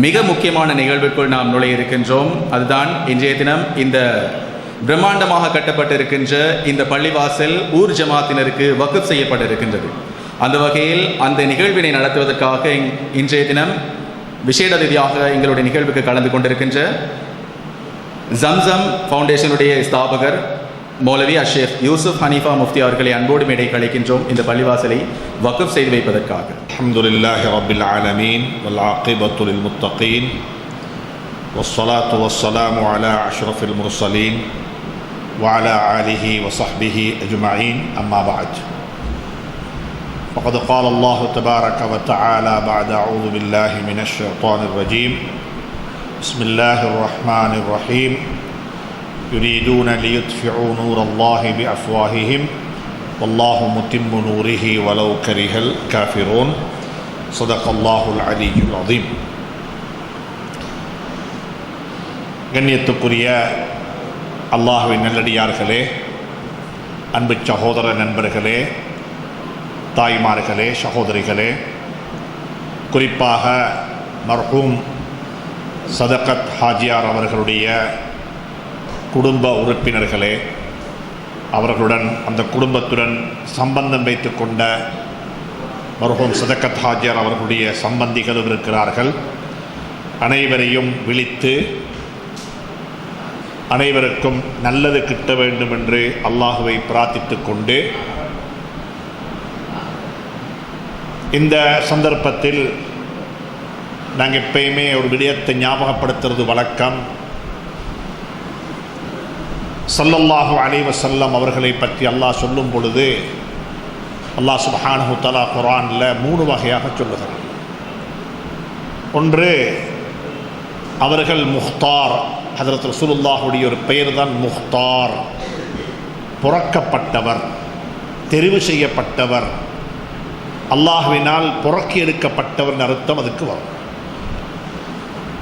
மிக முக்கியமான நிகழ்வுக்குள் நாம் நுழைய இருக்கின்றோம். அதுதான் இன்றைய தினம் இந்த பிரம்மாண்டமாக கட்டப்பட்டிருக்கின்ற இந்த பள்ளிவாசல் ஊர் ஜமாத்தினருக்கு வக்ஃப் செய்யப்பட்டிருக்கின்றது. அந்த வகையில் அந்த நிகழ்வினை நடத்துவதற்காக இன்றைய தினம் விசேட ரீதியாக எங்களுடைய நிகழ்வுக்கு கலந்து கொண்டிருக்கின்ற ஜம்சம் ஃபவுண்டேஷனுடைய ஸ்தாபகர் மௌலவி அஷேக் யூசுப் ஹனீஃபா முஃப்தி அவர்களை அன்போடு மேடை கழிக்கின்றோம் இந்த பள்ளிவாசலை வக்ஃப் செய்து வைப்பதற்காக. அல்ஹம்துலில்லாஹி ரப்பில் ஆலமீன் வல் ஆகிபத்து லில் முத்தகீன் வஸ்ஸலாத்து வஸ்ஸலாமு அலா அஷ்ரஃபில் முர்ஸலீன் வ அலா ஆலிஹி வ ஸஹ்பிஹி அஜ்மஈன். அம்மா பஅத். فقد قال الله تبارك وتعالى بعد أعوذ بالله من الشيطان الرجيم بسم الله الرحمن الرحيم يريدون ليطفئوا نور الله بأفواههم والله متم نوره ولو كره الكافرون صدق الله العلي العظيم. கண்ணியத்துக்குரிய அல்லாஹ்வின் நல்லடியார்களே, அன்பு சகோதர நண்பர்களே, தாய்மார்களே, சகோதரிகளே, குறிப்பாக மர்ஹூம் சதகத் ஹாஜியார் அவர்களுடைய குடும்ப உறுப்பினர்களே, அவர்களுடன் அந்த குடும்பத்துடன் சம்பந்தம் வைத்து கொண்ட மர்ஹூம் சதகத் ஹாஜியார் அவர்களுடைய சம்பந்திகளும் இருக்கிறார்கள். அனைவரையும் விழித்து அனைவருக்கும் நல்லது கிட்ட வேண்டும் என்று அல்லாஹுவை பிரார்த்தித்து கொண்டு இந்த சந்தர்ப்பத்தில் நாங்கள் எப்பயுமே ஒரு விடயத்தை ஞாபகப்படுத்துறது வழக்கம். ஸல்லல்லாஹு அலைஹி வஸல்லம் அவர்களை பற்றி அல்லாஹ் சொல்லும் பொழுது அல்லாஹ் சுப்ஹானஹு தஆலா குர்ஆனில் 3 வகையாக சொல்லுகிறார். ஒன்று, அவர்கள் முஹ்தார். ஹஜ்ரத் ரசூலுல்லாஹுடைய ஒரு பெயர் தான் முஹ்தார், புறக்கப்பட்டவர், தெரிவு செய்யப்பட்டவர், அல்லாஹ்வினால் புறக்கி எடுக்கப்பட்டவர் அர்த்தம் அதுக்கு வரும்.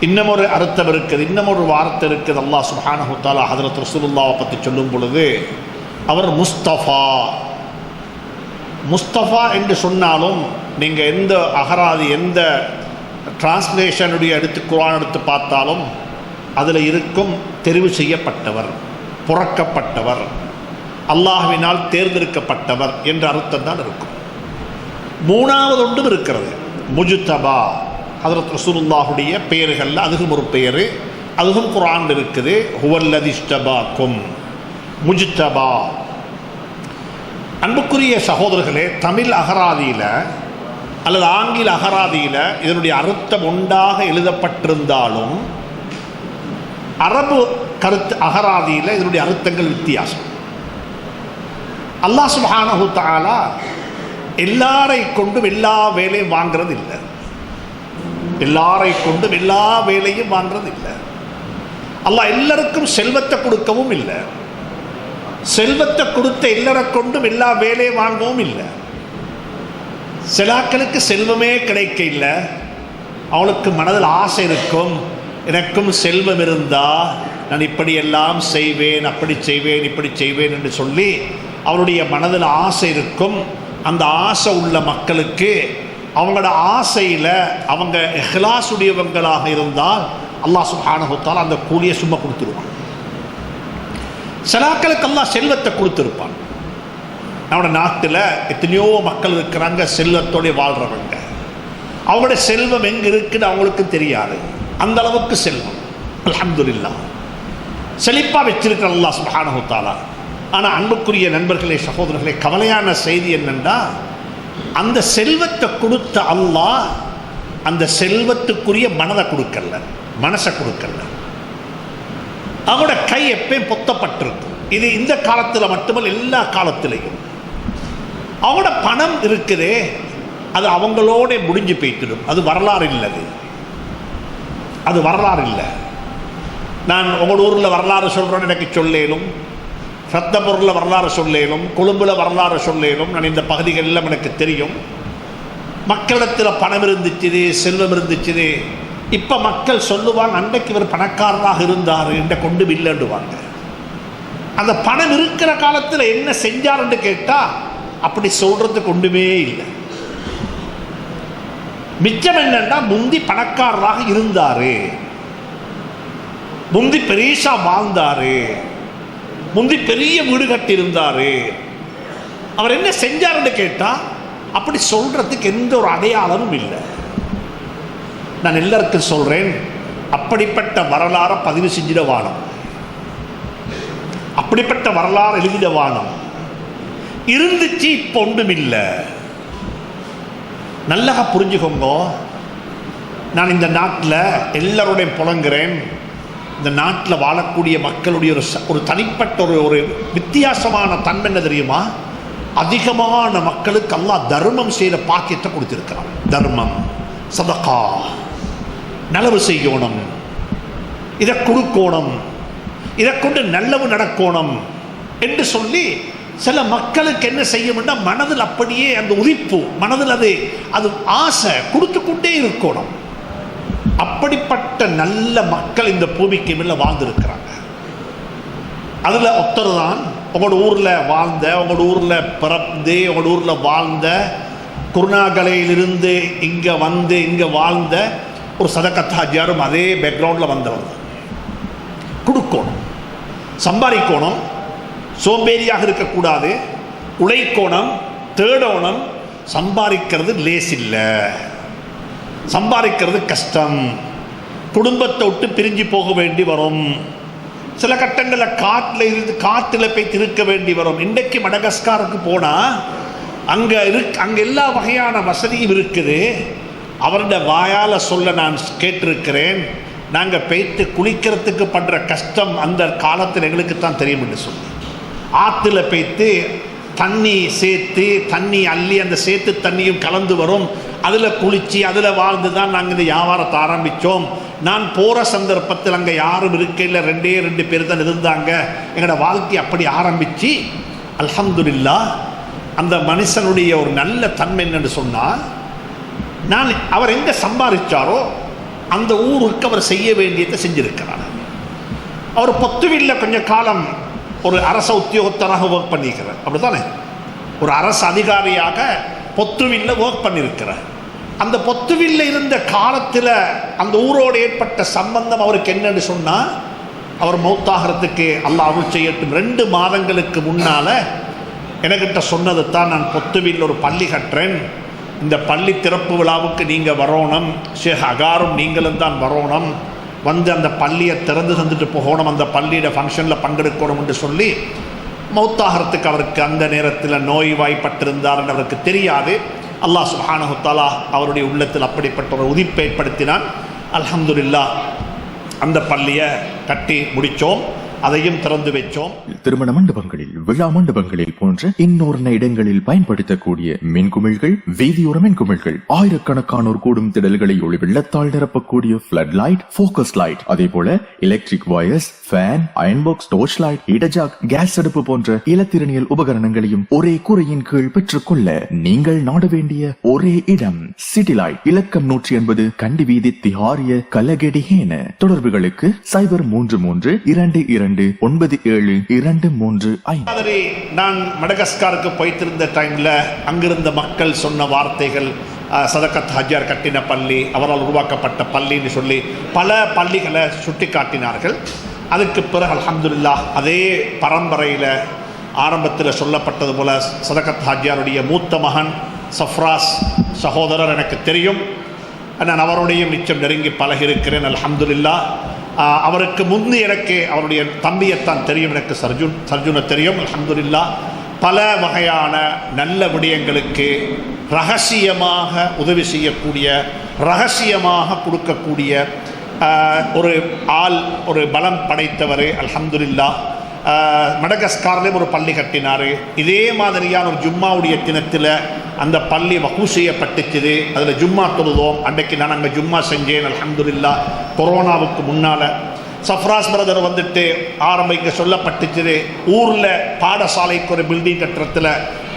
இன்னமொரு அர்த்தம் இருக்குது, இன்னமொரு வார்த்தை இருக்குது. அல்லாஹ் சுப்ஹானஹு தஆலா ஹஜ்ரத் ரசூலுல்லாஹை பற்றி சொல்லும் பொழுது அவர் முஸ்தஃபா. முஸ்தஃபா என்று சொன்னாலும் நீங்கள் எந்த அகராதி எந்த டிரான்ஸ்லேஷனுடைய எடுத்து குர்ஆன் எடுத்து பார்த்தாலும் அதில் இருக்கும் தெரிவு செய்யப்பட்டவர், புறக்கப்பட்டவர், அல்லாஹ்வினால் தேர்ந்தெடுக்கப்பட்டவர் என்ற அர்த்தம் தான் இருக்கும். மூணாவது ஒன்றும் இருக்கிறது, முஜ்தபா. ஹஜ்ரத் ரசூலுல்லாஹுடைய பெயர்கள் அதுவும் ஒரு பெயர், அதுவும் குர்ஆன் இருக்குது. ஹுவல்லதி இஜ்தபாக்கும், முஜ்தபா. அன்புக்குரிய சகோதரர்களே, தமிழ் அகராதியில் அல்லது ஆங்கில அகராதியில் இதனுடைய அர்த்தம் ஒன்றாக எழுதப்பட்டிருந்தாலும் அரபு கருத்து அகராதியில் இதனுடைய அர்த்தங்கள் வித்தியாசம். அல்லாஹ் சுப்ஹானஹு தஆலா எல்லாரை கொண்டும் எல்லா வேலையும் வாங்கிறது இல்லை. எல்லாரை கொண்டும் எல்லா வேலையும் வாங்கிறது இல்லை. அல்லாஹ் எல்லாருக்கும் செல்வத்தை கொடுக்கவும் இல்லை. செல்வத்தை கொடுத்த எல்லாரை கொண்டும் எல்லா வேலையும் வாங்கவும் இல்லை. சிலாக்களுக்கு செல்வமே கிடைக்க இல்லை, அவளுக்கு மனதில் ஆசை இருக்கும், எனக்கும் செல்வம் இருந்தால் நான் இப்படியெல்லாம் செய்வேன், அப்படி செய்வேன், இப்படி செய்வேன் என்று சொல்லி அவருடைய மனதில் ஆசை இருக்கும். அந்த ஆசை உள்ள மக்களுக்கு அவங்களோட ஆசையில் அவங்க இஹ்லாஸ் உடையவங்களாக இருந்தால் அல்லாஹ் சுப்ஹானஹு தஆலா அந்த கூலியை சும்மா கொடுத்துருவான். சிலாக்களுக்கு அல்லாஹ் செல்வத்தை கொடுத்துருப்பான். நம்மளோட நாட்டில் எத்தனையோ மக்கள் இருக்கிறாங்க, செல்வத்தோடு வாழ்கிறவங்க. அவங்களோட செல்வம் எங்கே இருக்குன்னு அவங்களுக்கு தெரியாது, அந்த அளவுக்கு செல்வம் அல்ஹம்துலில்லாஹ் செழிப்பாக வச்சிருக்கிற அல்லாஹ் சுப்ஹானஹு தஆலா. ஆனால் அன்புக்குரிய நண்பர்களே, சகோதரர்களே, கவலையான செய்தி என்னென்னா, அந்த செல்வத்தை கொடுத்த அல்லாஹ் அந்த செல்வத்துக்குரிய மனதை கொடுக்கல, மனசை கொடுக்கல. அவங்களோட கை எப்பயும் பொத்தப்பட்டிருக்கும். இது இந்த காலத்தில் மட்டுமல்ல, எல்லா காலத்திலையும் அவங்களோட பணம் இருக்குதே, அது அவங்களோட முடிஞ்சு போய்த்திடும். அது வரலாறு இல்லது, அது வரலாறு இல்லை. நான் உங்களோட ஊரில் வரலாறு சொல்கிறேன்னு எனக்கு சொல்லேலும், ரத்தபுரில் வரலாறு சொல்லேலும், கொழும்பில் வரலாறு சொல்லேலும். நான் இந்த பகுதிகள் எல்லாம் எனக்கு தெரியும். மக்களிடத்தில் பணம் இருந்துச்சு, செல்வம் இருந்துச்சு. இப்போ மக்கள் சொல்லுவாங்க, அன்றைக்கு இவர் பணக்காரராக இருந்தார், என்ற கொண்டு இல்லைன்னுவாங்க. அந்த பணம் இருக்கிற காலத்தில் என்ன செஞ்சார்ன்னு கேட்டால் அப்படி சொல்கிறதுக்கு ஒன்றுமே இல்லை. மிச்சம் என்னன்னா முந்தி பணக்காரராக இருந்தாரு, முந்தி பெரிசா வாழ்ந்தாரு, முந்தி பெரிய வீடு கட்டி இருந்தாரு. அவர் என்ன செஞ்சாருன்னு கேட்டா அப்படி சொல்றதுக்கு எந்த ஒரு அடையாளமும் இல்லை. நான் எல்லாருக்கும் சொல்றேன், அப்படிப்பட்ட வரலாறை பதிவு செஞ்சிட வானம், அப்படிப்பட்ட வரலாறு எழுதிட வானம். இருந்துச்சு, இப்போ ஒன்றும் இல்லை. நல்லா புரிஞ்சுக்கோங்க. நான் இந்த நாட்டில் எல்லாருடைய புலங்குறேன். இந்த நாட்டில் வாழக்கூடிய மக்களுடைய ஒரு தனிப்பட்ட ஒரு வித்தியாசமான தன்மை என்ன தெரியுமா? அதிகமான மக்களுக்கு அல்லாஹ் தர்மம் செய்கிற பாக்கியத்தை கொடுத்திருக்கிறான். தர்மம், சதகா, நலவு செய்யணும், இதை கொடுக்கணும், இதை கொண்டு நல்லவு நடக்கணும் என்று சொல்லி சில மக்களுக்கு என்ன செய்யணும்னா மனதில் அப்படியே அந்த உதிப்பு, மனதில் அது ஆசை கொடுத்து கொண்டே இருக்கணும். அப்படிப்பட்ட நல்ல மக்கள் இந்த பூமிக்கு மேல வாழ்ந்திருக்கிறாங்க. அதுல ஒருத்தர் தான் உங்களோட ஊர்ல வாழ்ந்த, உங்களோட ஊர்ல பிறந்து, உங்களோட ஊர்ல வாழ்ந்த, குருநாகலையிலிருந்து இங்க வந்து இங்க வாழ்ந்த ஒரு சதகத் ஹாஜியாரும் அதே பேக்ரவுண்ட்ல வந்தவர். கொடுக்கணும், சம்பாதிக்கணும், சோம்பேறியாக இருக்கக்கூடாது, உழைக்கணும், தேடணும். சம்பாதிக்கிறது லேஸ் இல்லை, சம்பாதிக்கிறது கஷ்டம். குடும்பத்தை விட்டு பிரிஞ்சு போக வேண்டி வரும். சில கட்டங்களில் காட்டில் போய் திருக்க வேண்டி வரும். இன்றைக்கு மடகஸ்காருக்கு போனால் அங்கே எல்லா வகையான வசதியும் இருக்குது. அவருடைய வாயால் சொல்ல நான் கேட்டிருக்கிறேன், நாங்கள் போய்த்து குளிக்கிறதுக்கு பண்ணுற கஷ்டம் அந்த காலத்தில் எங்களுக்கு தான் தெரியும் என்று சொல்லி, ஆற்றுல போய்த்து தண்ணி சேர்த்து தண்ணி அள்ளி அந்த சேர்த்து தண்ணியும் கலந்து வரும், அதில் குளித்து அதில் வாழ்ந்து தான் நாங்கள் இந்த வியாபாரத்தை ஆரம்பித்தோம். நான் போகிற சந்தர்ப்பத்தில் அங்கே யாரும் இருக்கையில் 2 பேர் தான் இருந்தாங்க. எங்களோட வாழ்க்கை அப்படி ஆரம்பித்து அல்ஹம்துலில்லாஹ். அந்த மனுஷனுடைய ஒரு நல்ல தன்மை என்னன்னு சொன்னால், அவர் எங்கே சம்பாதிச்சாரோ அந்த ஊருக்கு அவர் செய்ய வேண்டியதை செஞ்சிருக்கிறார். அவர் பொத்துவில்ல கொஞ்ச காலம் ஒரு அரச உத்தியோகத்தராக ஒர்க் பண்ணியிருக்கிறார், அப்படித்தானே? ஒரு அரசு அதிகாரியாக பொத்துவில்ல ஒர்க் பண்ணியிருக்கிறார். அந்த பொத்துவில்ல இருந்த காலத்தில் அந்த ஊரோடு ஏற்பட்ட சம்பந்தம் அவருக்கு என்னன்னு சொன்னால், அவர் மௌத்தாகிறதுக்கு அல்லாஹ் அருள் செய்யட்டும் 2 மாதங்களுக்கு முன்னால் எனக்கிட்ட சொன்னது தான், நான் பொத்துவில் ஒரு பள்ளி கட்டுறேன், இந்த பள்ளி திறப்பு விழாவுக்கு நீங்கள் வரணும், ஷேக் அகாரும் நீங்களும் தான் வரணும், வந்து அந்த பள்ளியை திறந்து தந்துட்டு போகணும், அந்த பள்ளியோட ஃபங்க்ஷனில் பங்கெடுக்கணும் என்று சொல்லி மௌத்தாகிறதுக்கு அவருக்கு அந்த நேரத்தில் நோய்வாய்ப்பட்டிருந்தார் அவருக்கு தெரியாது. அல்லாஹ் சுப்ஹானஹு தஆலா அவருடைய உள்ளத்தில் அப்படிப்பட்ட ஒரு உதிப்பை ஏற்படுத்தினான். அல்ஹம்துலில்லாஹ் அந்த பள்ளியை கட்டி முடித்தோம், அதையும் திறந்து வச்சோம். திருமண மண்டபங்களில், விழா மண்டபங்களில் போன்ற இன்னொரு இடங்களில் பயன்படுத்தக்கூடிய மின்குமிழ்கள், வீதியோர மின்குமிழ்கள், ஆயிரக்கணக்கானோர் கூடும் திடல்களை ஒளி வெள்ளத்தால் நிரப்பக்கூடிய ஃபிளட் லைட், ஃபோக்கஸ் லைட், அதே போல electric wires, fan, iron box, torch light, இடஜாக், கேஸ் அடுப்பு போன்ற இலத்திரனியல் உபகரணங்களையும் ஒரே கூரையின் கீழ் பெற்றுக்கொள்ள நீங்கள் நாட வேண்டிய ஒரே இடம் சிட்டி லைட். இலக்கம் 180 கண்டி வீதி, திஹாரிய, கலகெடிஹேன. தொடர்புகளுக்கு 0332972335. நான் மடகஸ்காருக்கு போய்த்திருந்த டைம்ல அங்கிருந்த மக்கள் சொன்ன வார்த்தைகள், சதகத் ஹாஜியார் கட்டின பள்ளி, அவரால் உருவாக்கப்பட்ட பள்ளின்னு சொல்லி பல பள்ளிகளை சுட்டி காட்டினார்கள். அதுக்கு பிறகு அல்ஹம்துலில்லாஹ் அதே பரம்பரையில் ஆரம்பத்தில் சொல்லப்பட்டது போல சதகத் ஹாஜியாருடைய மூத்த மகன் சஃப்ராஸ் சகோதரர் எனக்கு தெரியும். நான் அவருடைய மிச்சம் நெருங்கி பழகியிருக்கிறேன் அல்ஹம்துலில்லாஹ். அவருக்கு முந்தி எனக்கு அவருடைய தம்பியைத்தான் தெரியும், எனக்கு சர்ஜுனை தெரியும் அல்ஹம்துலில்லாஹ். பல வகையான நல்ல விடயங்களுக்கு ரகசியமாக உதவி செய்யக்கூடிய, ரகசியமாக கொடுக்கக்கூடிய ஒரு ஆள், ஒரு பலம் படைத்தவர் அல்ஹம்துலில்லாஹ். மடகஸ்கார்லேயும் ஒரு பள்ளி கட்டினார். இதே மாதிரியான ஒரு ஜும்மாவுடைய தினத்தில் அந்த பள்ளி வகு செய்யப்பட்டுச்சுது. அதில் ஜும்மா தொழுதோம். அன்றைக்கு நான் அங்கே ஜும்மா செஞ்சேன் அல்ஹம்துலில்லாஹ். கொரோனாவுக்கு முன்னால் சஃப்ராஸ் பிரதர் வந்துட்டு இங்கே சொல்லப்பட்டுச்சுது. ஊரில் பாடசாலைக்கு ஒரு பில்டிங் கட்டுறத்தில்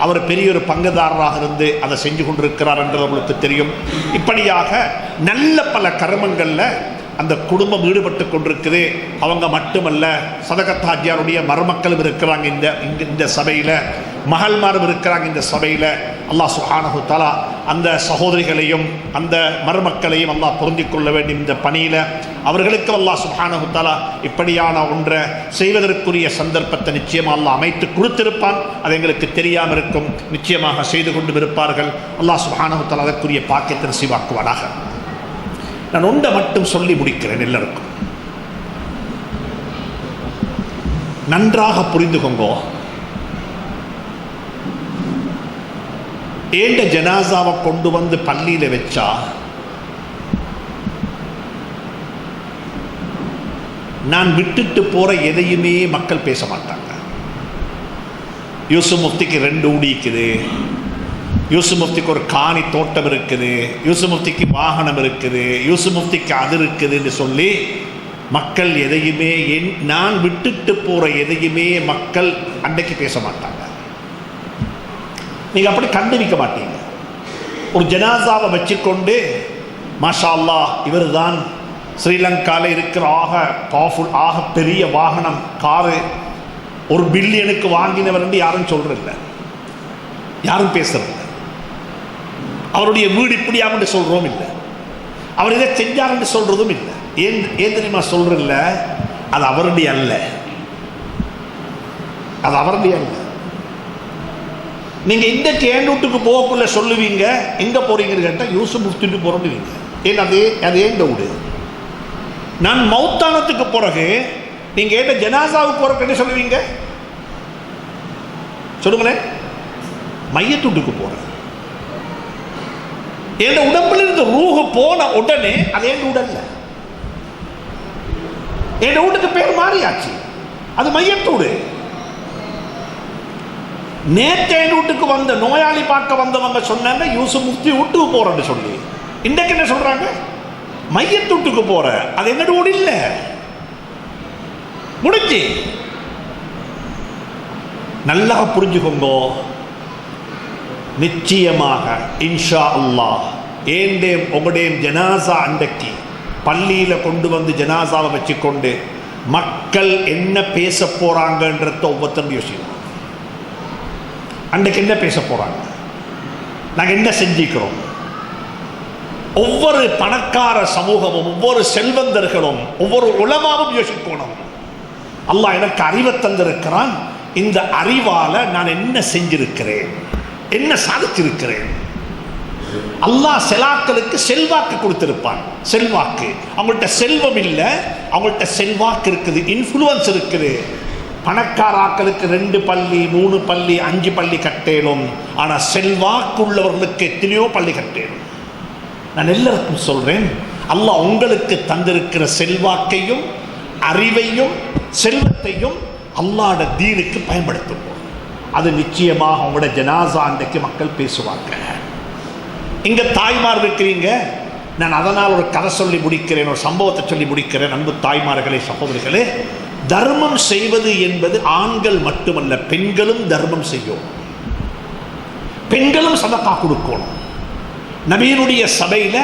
அவர் பெரிய ஒரு பங்குதாரராக இருந்து அதை செஞ்சு கொண்டிருக்கிறார் என்றது உங்களுக்கு தெரியும். இப்படியாக நல்ல பல கர்மங்களில் அந்த குடும்பம் ஈடுபட்டு கொண்டிருக்குது. அவங்க மட்டுமல்ல, சதகத் ஹாஜியாருடைய மருமக்களும் இருக்கிறாங்க இந்த சபையில், மகள்மாரும் இருக்கிறாங்க இந்த சபையில். அல்லாஹ் சுப்ஹானஹு தஆலா அந்த சகோதரிகளையும் அந்த மருமக்களையும் அல்லாஹ் பொருந்திக் கொள்ள வேண்டும். இந்த பணியில் அவர்களுக்கு அல்லாஹ் சுப்ஹானஹு தஆலா இப்படியான ஒன்றை செய்வதற்குரிய சந்தர்ப்பத்தை நிச்சயமாக அல்லாஹ் அமைத்து கொடுத்திருப்பான். அது எங்களுக்கு தெரியாமல் இருக்கும், நிச்சயமாக செய்து கொண்டு இருப்பார்கள். அல்லாஹ் சுப்ஹானஹு தஆலா அதற்குரிய பாக்கியத்தை நசீபாக்குவானாக. நான் ஒன்றை மட்டும் சொல்லி முடிக்கிறேன். எல்லாருக்கும் நன்றாக புரிந்துகொங்க, ஏண்ட ஜனாசாவை கொண்டு வந்து பள்ளியில் வச்சா நான் விட்டுட்டு போற எதையுமே மக்கள் பேச மாட்டாங்க. யூசுப் முஃப்திக்கு 2 ஊடி இருக்குது, யூசுப் முஃப்திக்கு ஒரு காணி தோட்டம் இருக்குது, யூசுப் முஃப்திக்கு வாகனம் இருக்குது, யூசுப் முஃப்திக்கு அது இருக்குதுன்னு சொல்லி மக்கள் எதையுமே நான் விட்டுட்டு போற எதையுமே மக்கள் அன்றைக்கு பேச மாட்டாங்க. நீங்க அப்படி கண்டுபிடிக்க மாட்டீங்க. ஒரு ஜனாசாவை வச்சுக்கொண்டு மாஷா அல்லாஹ் இவர் தான் ஸ்ரீலங்காவில் இருக்கிற ஆக பவர்ஃபுல் ஆக பெரிய வாகனம் காரு 1 பில்லியனுக்கு வாங்கினவர் என்று யாரும் சொல்றதில்லை, யாரும் பேசுறதில்லை. அவருடைய வீடு இப்படியாம சொல்றோம் இல்லை, அவர் இதை செஞ்சார் என்று சொல்றதும் இல்லை. ஏன் தெரியுமா சொல்றதில்ல? அது அவருடைய அல்ல, அது அவருடைய அல்ல. நீங்க இந்த கேண்டூட்டுக்கு போகக்குள்ள சொல்லுவீங்க, எங்க போறீங்கன்னு கேட்டா யூசுப் முஃப்திட்டு போறீங்க. ஏன் அது ஏன் வீடு? நான் மௌத்தானத்துக்கு பிறகு நீங்க ஏன் ஜனாசாவுக்கு போறதுன்னு சொல்லுவீங்க? சொல்லுங்களேன். மையத்துட்டுக்கு போறேன். என் உடம்புல இருந்து ரூஹு போன உடனே அது என் உடல்ல, என் வீட்டுக்கு பேர் மாறியாச்சு, அது மையத்தூடு. நேற்று என் வீட்டுக்கு வந்த நோயாளி பார்க்க வந்தவங்க சொன்னாங்க யூசுப் முஃப்தி வீட்டுக்கு போறேன்னு சொல்லி. இன்றைக்கு என்ன சொல்றாங்க? மையத்தூட்டுக்கு போற. அது எங்கட வீடு இல்ல, முடிஞ்சு. நல்லா புரிஞ்சுக்கோங்க. நிச்சயமாக இன்ஷா அல்லாஹ் ஏண்டேம் உங்களுடைய ஜனாசா அன்றைக்கு பள்ளியில் கொண்டு வந்து ஜனாசாவை வச்சுக்கொண்டு மக்கள் என்ன பேச போறாங்கன்றத ஒவ்வொருத்தரும் யோசிக்கணும். அன்றைக்கு என்ன பேச போறாங்க, நாங்கள் என்ன செஞ்சிக்கிறோம். ஒவ்வொரு பணக்கார சமூகமும் ஒவ்வொரு செல்வந்தர்களும் ஒவ்வொரு உலமாவும் யோசிக்கணும். அல்லாஹ் எனக்கு அறிவை தந்திருக்கிறான், இந்த அறிவால நான் என்ன செஞ்சிருக்கிறேன், என்ன சாதிச்சிருக்கிறேன். அல்லாஹ் செலாக்களுக்கு செல்வாக்கு கொடுத்திருப்பான். செல்வாக்கு, அவங்கள்ட்ட செல்வம் இல்லை, அவங்கள்ட்ட செல்வாக்கு இருக்குது, இன்ஃப்ளூயன்ஸ் இருக்குது. பணக்காராக்களுக்கு 2 பள்ளி 3 பள்ளி 5 பள்ளி கட்டேனும், ஆனால் செல்வாக்கு உள்ளவர்களுக்கு எத்தனையோ பள்ளி கட்டேனும். நான் எல்லாருக்கும் சொல்றேன், அல்லாஹ் உங்களுக்கு தந்திருக்கிற செல்வாக்கையும் அறிவையும் செல்வத்தையும் அல்லாஹ்வுடைய தீனுக்கு பயன்படுத்தும். அது நிச்சயமாக அவங்களோட ஜனாசா அன்றைக்கு மக்கள் பேசுவாங்க. இங்க தாய்மார் இருக்கிறீங்க, நான் அதனால் ஒரு கதை சொல்லி முடிக்கிறேன், ஒரு சம்பவத்தை சொல்லி முடிக்கிறேன். அன்பு தாய்மார்களே, சகோதரிகளே, தர்மம் செய்வது என்பது ஆண்கள் மட்டுமல்ல, பெண்களும் தர்மம் செய்யும், பெண்களும் சதகா கொடுக்கணும். நபியினுடைய சபையில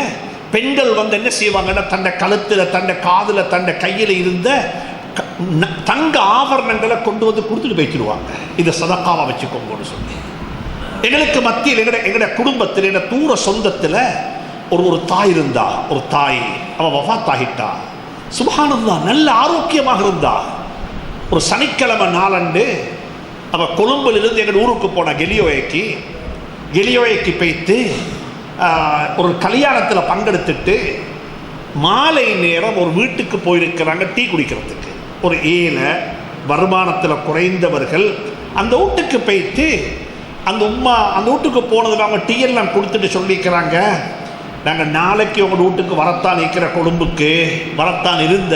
பெண்கள் வந்து என்ன செய்வாங்கன்னா, தன்னை கழுத்துல தன்னை காதுல தன்னை கையில் இருந்த தங்க ஆபரணங்களை கொண்டு வந்து கொடுத்துட்டு போய்ச்சிடுவாங்க. இதை சதக்காவா வச்சுக்கோங்கன்னு சொல்லி. எங்களுக்கு மத்தியில் எங்கட குடும்பத்தில் எங்க தூர சொந்தத்தில் ஒரு தாய் இருந்தா, ஒரு தாய் அவ வஃபாத் ஆகிட்டா. சுப்ஹானல்லாஹ், நல்ல ஆரோக்கியமாக இருந்தா. ஒரு சனிக்கிழமை நாளன்று அவ கொழும்பிலிருந்து எங்கள் ஊருக்கு போன கெலியோய்க்கு போய்த்து ஒரு கல்யாணத்தில் பங்கெடுத்துட்டு மாலை நேரம் ஒரு வீட்டுக்கு போயிருக்கிறாங்க டீ குடிக்கிறதுக்கு. ஒரு ஏழை வருமானத்தில் குறைந்தவர்கள் அந்த வீட்டுக்கு போய்த்து அந்த வீட்டுக்கு போனதில் அவங்க டீ எல்லாம் கொடுத்துட்டு சொல்லிக்கிறாங்க, நாங்கள் நாளைக்கு உங்கள் வீட்டுக்கு வரத்தான் இருக்கிற கொழும்புக்கு வரத்தான் இருந்த,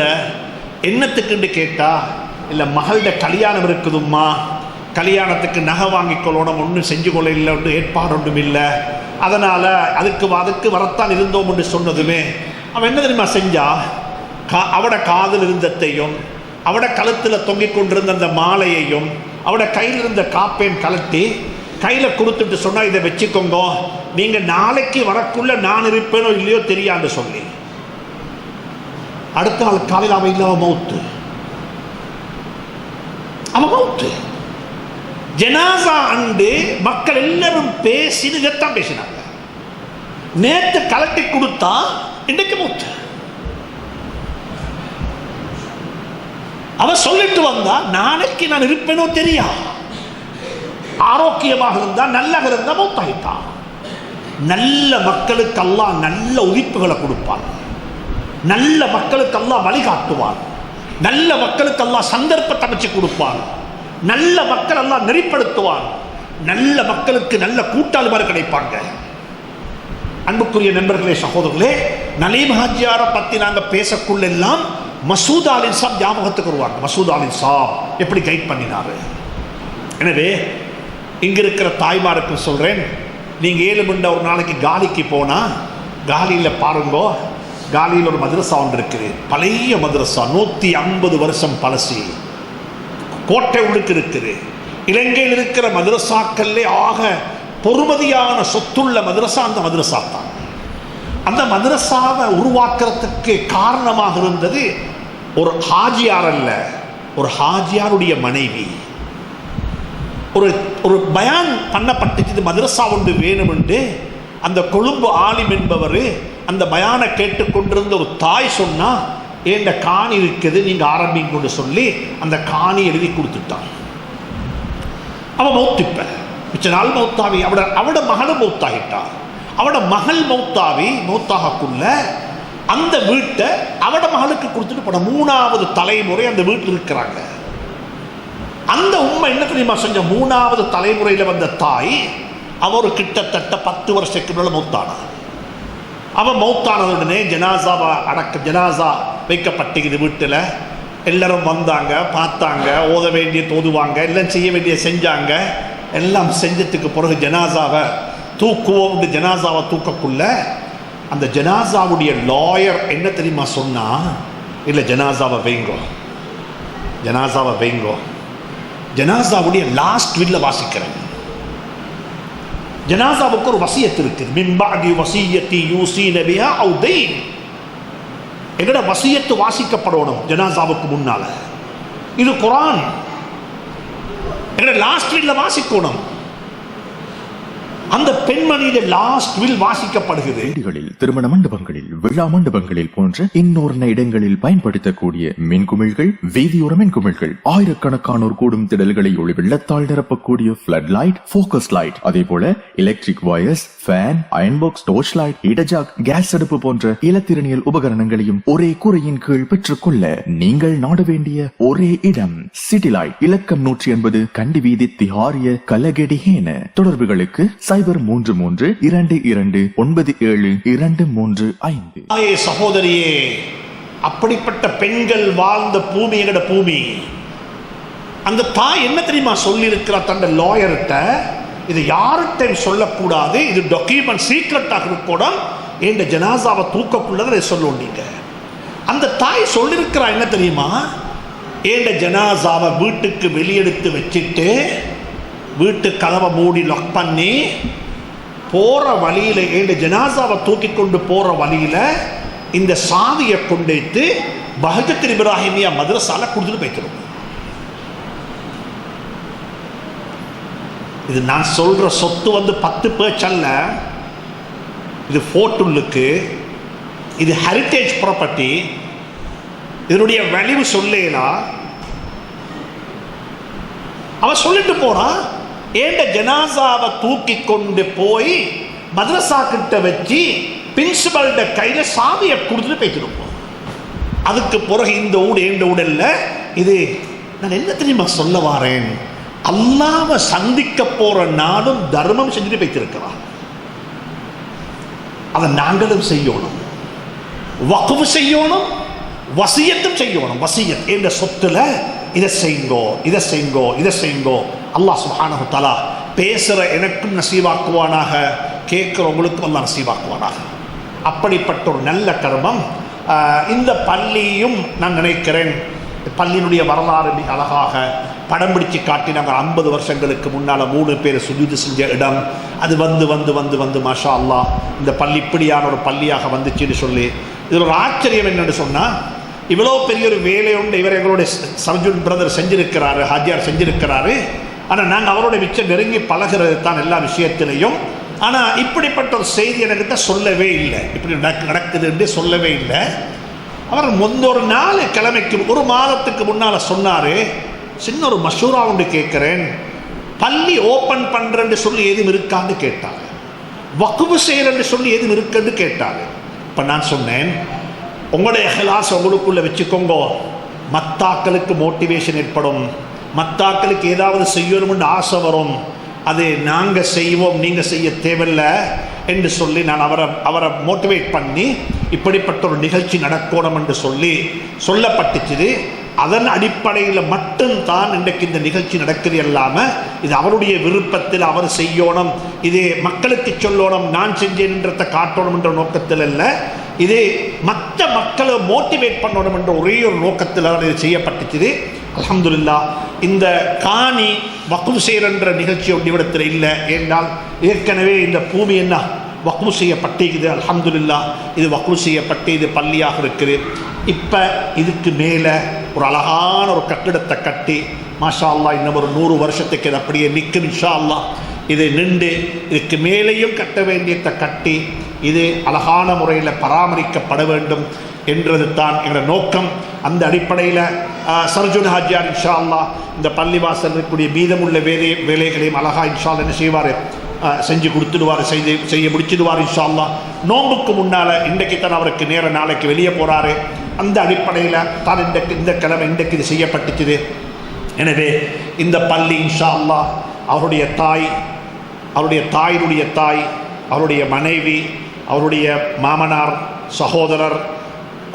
என்னத்துக்குன்னு கேட்டால், இல்லை மகளோட கல்யாணம் இருக்குதும்மா, கல்யாணத்துக்கு நகை வாங்கிக்கொள்ளணும், ஒன்றும் செஞ்சு கொள்ள இல்லை, ஒன்றும் ஏற்பாடு ஒன்றும் இல்லை, அதனால் அதுக்கு வரத்தான் இருந்தோம் என்று சொன்னதுமே அவன் என்ன தெரியுமா செஞ்சா, அவட காதில் இருந்தத்தையும் அவட கழுத்தில் தொங்கிக் கொண்டிருந்த அந்த மாலையையும் அவட கையில் இருந்த காப்பையும் கலட்டி கையில் கொடுத்துட்டு சொன்னா, இதை வச்சுக்கோங்க, நீங்க நாளைக்கு வரக்குள்ள நான் இருப்பேனோ இல்லையோ தெரியான்னு சொல்லி. அடுத்த நாள் காலையில் அவன் இல்லை, அவன் மௌத்து. ஜனாசா அண்டு மக்கள் எல்லாரும் பேசின்னு இதைத்தான் பேசினாங்க. நேற்று கலட்டி கொடுத்தா இன்றைக்கு மூச்சு. அவன் சொல்லிட்டு வந்தா நாளைக்கு நான் இருப்பேனோ தெரியா. ஆரோக்கியமாக இருந்தா நல்லா இருந்தா மூத்தாயிட்டான். நல்ல மக்களுக்கு அல்லாஹ் நல்ல உதிப்புகளை கொடுப்பான். நல்ல மக்களுக்கு அல்லாஹ் வழிகாட்டுவான். நல்ல மக்களுக்கு அல்லாஹ் சந்தர்ப்பத்தை அமைச்சு கொடுப்பான். நல்ல மக்கள் எல்லாம் நெறிப்படுத்துவான். நல்ல மக்களுக்கு நல்ல கூட்டாளிமார் கிடைப்பாங்க. அன்புக்குரிய நண்பர்களே, சகோதரர்களே, நலீம் ஹாஜியாரை பத்தி நாங்க பேசக்குள்ளெல்லாம் மசூத் அலின் சாப் ஞாபகத்துக்கு வருவாங்க. மசூத் அலின் சாப் எப்படி கைட் பண்ணினாரு. எனவே இங்க இருக்கிற தாய்மாருக்கு சொல்றேன், நீங்க 7 மணி ஒரு நாளைக்கு காலிக்கு போனா காலியில பாருங்கோ, காலியில் ஒரு மதரசா ஒன்று இருக்குது. பழைய மதரசா, 150 வருஷம் பழசி, கோட்டை உள்ளுக்கு இருக்குது. இலங்கையில் இருக்கிற மதரசாக்கள்லே ஆக பொறுமதியான சொத்துள்ள மதரசா அந்த மதரசா தான். அந்த மதரசாவை உருவாக்குறதுக்கு காரணமாக இருந்தது ஒரு ஹாஜியார் அல்ல, ஒரு ஹாஜியாருடைய மனைவி. ஒரு பயான் பண்ணப்பட்டுச்சு, மதரசா ஒன்று வேணும் என்று. அந்த கொழும்பு ஆலிம் என்பவர் அந்த பயானை கேட்டுக்கொண்டிருந்த ஒரு தாய் சொன்னா, ஏண்ட காணி இருக்குது நீங்க ஆரம்பிங்கன்னு சொல்லி அந்த காணி எழுதி கொடுத்துட்டான். அவன் மௌத்திப்ப மிச்ச நாள் மௌத்தாவி. அவட மகளும் மௌத்தாகிட்டா. அவட மகள் மௌத்தாகக்குள்ள அந்த வீட்டை அவட மகளுக்கு கொடுத்துட்டு போன 3வது தலைமுறை அந்த வீட்டில் இருக்கிறாங்க. அந்த உண்மை என்ன தெரியுமா செஞ்ச? 3வது தலைமுறையில் வந்த தாய் அவர் கிட்டத்தட்ட 10 வருஷத்துக்கு மேல மௌத்தானா. அவன் மௌத்தானதுடனே ஜனாசா வைக்கப்பட்டிருக்குது வீட்டில். எல்லாரும் வந்தாங்க, பார்த்தாங்க, ஓத வேண்டிய தோதுவாங்க, எல்லாம் செய்ய வேண்டிய செஞ்சாங்க. எல்லாம் செஞ்சதுக்கு பிறகு ஜனாசாவை தூக்குவோம். ஜனாசாவை தூக்கக்குள்ள அந்த ஜனாசாவுடைய லாயர் என்ன தெரியுமா சொன்னா, இல்லை ஜனாசாவை வைங்கோ, ஜனாசாவை வைங்கோ, ஜனாசாவுடைய லாஸ்ட் வில்ல வாசிக்கிறேன். ஜனாசாவுக்கு ஒரு வசியத்து இருக்குது. மின்பாதி வசியத்தி யூஸீன பிஹா அவ் தைன். எங்கட வசியத்து வாசிக்கப்படணும் ஜனாசாவுக்கு முன்னால. இது குர்ஆன். எங்கட லாஸ்ட் வில்ல வாசிக்கணும். அந்த பெண்மணியிட லாஸ்ட் வில் வாசிக்கப்படுகிறது. வீடுகளில், திருமண மண்டபங்களில், விழா மண்டபங்களில் போன்ற இன்னொரு இடங்களில் பயன்படுத்தக்கூடிய மின்குமிழ்கள், வீதியோர மின்குமிழ்கள், ஆயிரக்கணக்கானோர் கூடும் திடல்களை ஒளி வெள்ளத்தால் நிரப்பக்கூடிய ஃபிளட் லைட், ஃபோக்கஸ் லைட், அதே போல electric wires, fan, iron box, torch light, இடஜாக், கேஸ் அடுப்பு போன்ற இலத்திரனியல் உபகரணங்களையும் ஒரே கூரையின் கீழ் பெற்றுக்கொள்ள நீங்கள் நாட வேண்டிய ஒரே இடம் சிட்டி லைட். இலக்கம் 180 கண்டி வீதி, திஹாரிய, கலகெடிஹேன. தொடர்புகளுக்கு 0332297235. சகோதரியே, அப்படிப்பட்ட பெண்கள் வாழ்ந்த பூமி எங்கட பூமி. அந்த தாய் என்ன தெரியுமா சொல்லி இருக்கிறா தந்த லாயர்கிட்ட? இது யார்கிட்டையும் சொல்லக்கூடாது, இது டாக்குமெண்ட் சீக்ரெட்டாக இருக்கணும். என்ற ஜனாசாவை தூக்கக்குள்ளதை சொல்லுவோம். நீங்க அந்த தாய் சொல்லியிருக்கிறா என்ன தெரியுமா? ஏண்ட ஜனாசாவை வீட்டுக்கு வெளியெடுத்து வச்சுட்டு வீட்டு கதவை மூடி லாக் பண்ணி போற வழியில, ஏண்ட ஜனாசாவை தூக்கி கொண்டு போற வழியில இந்த சாவியை கொண்டு பஹஜத் இப்ராஹிமியா மதரசால கொடுத்துட்டு போய்க்கிறோம். இது நான் சொல்ற சொத்து 10 பேர்ச் அல்ல. இது ஃபோர்ட்டுல்லுக்கு, இது ஹெரிட்டேஜ் ப்ராப்பர்ட்டி. இதனுடைய வேல்யூ சொல்லேலாம். அவன் சொல்லிட்டு போறான், ஏண்ட ஜனாசாவை தூக்கி கொண்டு போய் மதரசா கிட்ட வச்சு பிரின்சிபல்ட கையில சாவியை கொடுத்துட்டு போய்த்திருப்போம். அதுக்கு பிறகு இந்த ஊடு ஏண்ட ஊடல்ல. இது நான் என்ன தெரியுமா சொல்ல வாரேன்? அல்லாஹ்வை சந்திக்க போற நாடும் தர்மம் செஞ்சுட்டு போய்த்திருக்கிறான். அதை நாங்களும் செய்யணும், வக்ஃப் செய்யணும், வசியத்தும் செய்யணும். வசியத் என்ற சொத்துல இதை செய்யுங்கோ, இதை செய்யுங்கோ, இதை செய்யுங்கோ. அல்லாஹ் சுப்ஹானஹு வ தஆலா பேசுற எனக்கும் நசீவாக்குவானாக, கேட்கிறவங்களுக்கும் அல்லாஹ் நசீவாக்குவானாக. அப்படிப்பட்ட ஒரு நல்ல கர்மம். இந்த பள்ளியும் நான் நினைக்கிறேன், பள்ளியினுடைய வரலாறு மிக அழகாக படம் பிடிச்சு காட்டினாங்க. 50 வருஷங்களுக்கு முன்னால் 3 பேர் சுஜூது செஞ்ச இடம். அது வந்து மாஷா அல்லாஹ் இந்த பள்ளி இப்படியான ஒரு பள்ளியாக வந்துச்சுன்னு சொல்லி, இதில் ஒரு ஆச்சரியம் என்னன்னு சொன்னால், இவ்வளோ பெரிய ஒரு வேலை உண்டு இவர் எங்களுடைய சர்ஜுன் பிரதர் செஞ்சிருக்கிறாரு, ஹாஜியார் செஞ்சிருக்கிறாரு. ஆனால் நாங்கள் அவரோட மிச்சம் நெருங்கி பழகிறது தான் எல்லா விஷயத்திலையும். ஆனால் இப்படிப்பட்ட ஒரு செய்தி என்கிட்ட சொல்லவே இல்லை, இப்படி நடக்குதுன்னு சொல்லவே இல்லை. அவர் ஒரு 4 கிழமைக்கு 1 மாதத்துக்கு முன்னால் சொன்னார், சின்ன ஒரு மஷூரா ஒன்று கேட்குறேன், பள்ளி ஓப்பன் பண்ணுறேன்னு சொல்லி எதுவும் இருக்கான்னு கேட்டாங்க, வக்குபு செய்யறன்னு சொல்லி எதுவும் இருக்குன்னு கேட்டாங்க. இப்போ நான் சொன்னேன், உங்களுடைய இஹ்லாஸ் உங்களுக்குள்ளே வச்சுக்கோங்க, மத்தாக்களுக்கு மோட்டிவேஷன் ஏற்படும், மத்தாக்களுக்கு ஏதாவது செய்யணும்னு ஆசை வரும், அது நாங்கள் செய்வோம் நீங்கள் செய்ய தேவையில்லை என்று சொல்லி நான் அவரை மோட்டிவேட் பண்ணி இப்படிப்பட்ட ஒரு நிகழ்ச்சி நடக்கணும் என்று சொல்லப்பட்டுச்சு. அதன் அடிப்படையில் மட்டும்தான் இன்றைக்கு இந்த நிகழ்ச்சி நடக்குது. இல்லாமல் இது அவருடைய விருப்பத்தில் அவர் செய்யணும், இது மக்களுக்கு சொல்லணும், நான் செஞ்சேன்றதை காட்டணும் என்ற நோக்கத்தில் இல்லை, இது மற்ற மக்களை மோட்டிவேட் பண்ணணும் என்ற ஒரே ஒரு நோக்கத்தில் தான் இது செய்யப்பட்டுச்சு. அல்ஹம்துலில்லாஹ். இந்த காணி வக்ஃப் செய்கிற நிகழ்ச்சி ஒன்றிவிடத்தில் இல்லை, ஏன்னால் ஏற்கனவே இந்த பூமி என்ன வக்ஃப் செய்யப்பட்டிருக்குது. அல்ஹம்துலில்லாஹ், இது வக்ஃப் செய்யப்பட்டு இது பள்ளியாக இருக்குது. இப்போ இதுக்கு மேலே ஒரு அழகான ஒரு கட்டிடத்தை கட்டி மாஷா அல்லாஹ் இன்னும் ஒரு 100 வருஷத்துக்கு இது அப்படியே நிற்கும் இன்ஷா அல்லாஹ். இது நின்று இதுக்கு மேலேயும் கட்ட வேண்டியதை கட்டி இது அழகான முறையில் பராமரிக்கப்பட வேண்டும் என்றது தான் எங்களோட நோக்கம். அந்த அடிப்படையில் சர்ஜுன் ஹாஜியார் இன்ஷா அல்லாஹ் இந்த பள்ளிவாசல் இருக்கக்கூடிய மீதமுள்ள வேலைகளையும் அழகா இன்ஷா அல்லாஹ் என்ன செய்வார், செஞ்சு கொடுத்துடுவார், செய்ய முடிச்சிடுவார் இன்ஷா அல்லாஹ். நோம்புக்கு முன்னால் இன்றைக்கு தான் அவருக்கு நேர நாளைக்கு வெளியே போகிறாரு. அந்த அடிப்படையில் தான் இந்த கிழமை இன்றைக்கு இது செய்யப்பட்டுச்சுது. எனவே இந்த பள்ளி இன்ஷா அல்லாஹ் அவருடைய தாய், அவருடைய தாயினுடைய தாய், அவருடைய மனைவி, அவருடைய மாமனார், சகோதரர்,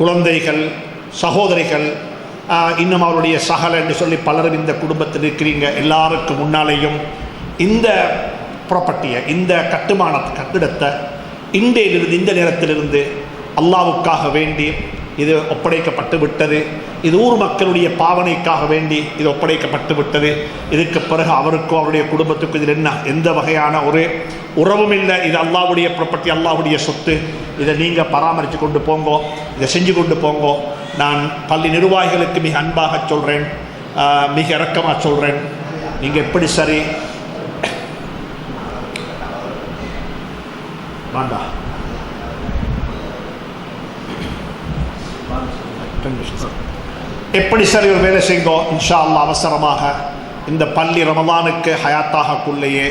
குழந்தைகள், சகோதரிகள், இன்னும் அவருடைய சகல என்று சொல்லி பலரும் இந்த குடும்பத்தில் இருக்கிறீங்க. எல்லாருக்கும் முன்னாலேயும் இந்த ப்ராப்பர்ட்டியை, இந்த கட்டிடத்தை இன்றையிலிருந்து இந்த நேரத்திலிருந்து அல்லாஹ்வுக்காக வேண்டி இது ஒப்படைக்கப்பட்டு விட்டது. இது ஊர் மக்களுடைய பாவனைக்காக வேண்டி இது ஒப்படைக்கப்பட்டு விட்டது. இதுக்கு பிறகு அவருக்கும் அவருடைய குடும்பத்துக்கும் இதில் என்ன எந்த வகையான ஒரு உறவும் இல்லை. இது அல்லாஹ்வுடைய ப்ராப்பர்ட்டி, அல்லாஹ்வுடைய சொத்து. இதை நீங்கள் பராமரித்து கொண்டு போங்கோ, இதை செஞ்சு கொண்டு போங்கோ. நான் பள்ளி நிர்வாகிகளுக்கு மிக அன்பாக சொல்கிறேன், மிக இரக்கமாக சொல்கிறேன், நீங்கள் எப்படி சரி வேண்டாம் எப்படி சரி ஒரு வேலை செய்யுங்கோ இன்ஷா அல்லாஹ். அவசரமாக இந்த பள்ளி ரமலானுக்கு ஹயாத்தாகக்குள்ளேயே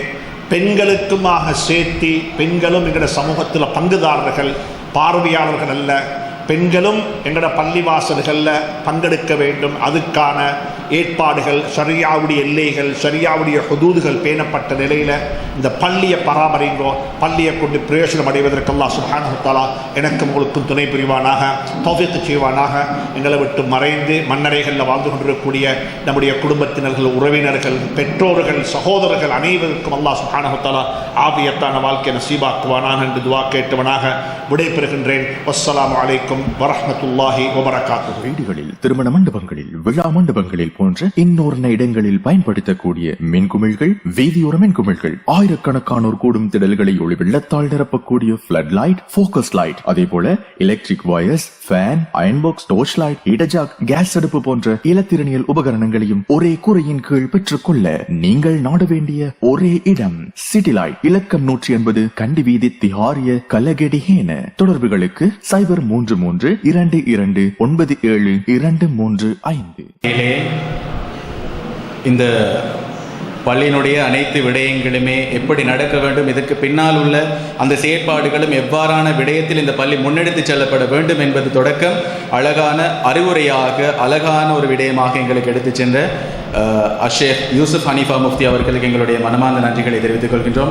பெண்களுக்குமாக சேர்த்தி, பெண்களும் எங்களோட சமூகத்தில் பங்குதாரர்கள், பார்வையாளர்கள் அல்ல, பெண்களும் எங்களோட பள்ளிவாசல்களில் பங்கெடுக்க வேண்டும். அதுக்கான ஏற்பாடுகள், ஷரியாவுடைய எல்லைகள், ஷரியாவுடைய ஹுதூதுகள் பேணப்பட்ட நிலையில் இந்த பள்ளியை பராமரிங்கோ. பள்ளியை கொண்டு பிரயோஜனம் அடைவதற்கு அல்லாஹ் சுப்ஹானஹு வ தஆலா எனக்கும் உங்களுக்கும் துணை புரிவானாக, தௌஃபீக் செய்வானாக. எங்களை விட்டு மறைந்து மண்ணறைகளில் வாழ்ந்து கொண்டிருக்கக்கூடிய நம்முடைய குடும்பத்தினர்கள், உறவினர்கள், பெற்றோர்கள், சகோதரர்கள் அனைவருக்கும் அல்லாஹ் சுப்ஹானஹு வ தஆலா ஆபியத்தான வாழ்க்கை நசீபாக்குவானாக என்று துஆ கேட்டவனாக விடைபெறுகின்றேன். வஸ்ஸலாமு அலைக்கும் வரஹ்மத்துல்லாஹி வபரகாத்துஹு. வீடுகளில், திருமண மண்டபங்களில், விழா மண்டபங்களில் போன்ற இன்னொரு இடங்களில் பயன்படுத்தக்கூடிய மின்குமிழ்கள், வீதியோர மின்குமிழ்கள், ஆயிரக்கணக்கானோர் கூடும் திடல்களை ஒளி வெள்ளத்தால் நிரப்பக்கூடிய ஃபிளட் லைட், ஃபோக்கஸ் லைட், அதே போல electric wires, fan, iron box, torch light, heater, gas அடுப்பு போன்ற இலத்திரனியல் உபகரணங்களையும் ஒரே கூரையின் கீழ் பெற்றுக்கொள்ள நீங்கள் நாட வேண்டிய ஒரே இடம் சிட்டி லைட். இலக்கம் 180 கண்டி வீதி, திஹாரிய, கலகெடிஹேன. தொடர்புகளுக்கு 0332297235. இந்த பள்ளியினுடைய அனைத்து விடயங்களுமே எப்படி நடக்க வேண்டும், இதற்கு பின்னால் உள்ள அந்த செயற்பாடுகளும் எவ்வாறான விடயத்தில் இந்த பள்ளி முன்னெடுத்து செல்லப்பட வேண்டும் என்பது தொடக்கம் அழகான அறிவுரையாக, அழகான ஒரு விடயமாக எங்களுக்கு எடுத்து சென்ற ஷேக் யூசுப் ஹனீஃபா முஃப்தி அவர்களுக்கு எங்களுடைய மனமார்ந்த நன்றிகளை தெரிவித்துக் கொள்கின்றோம்.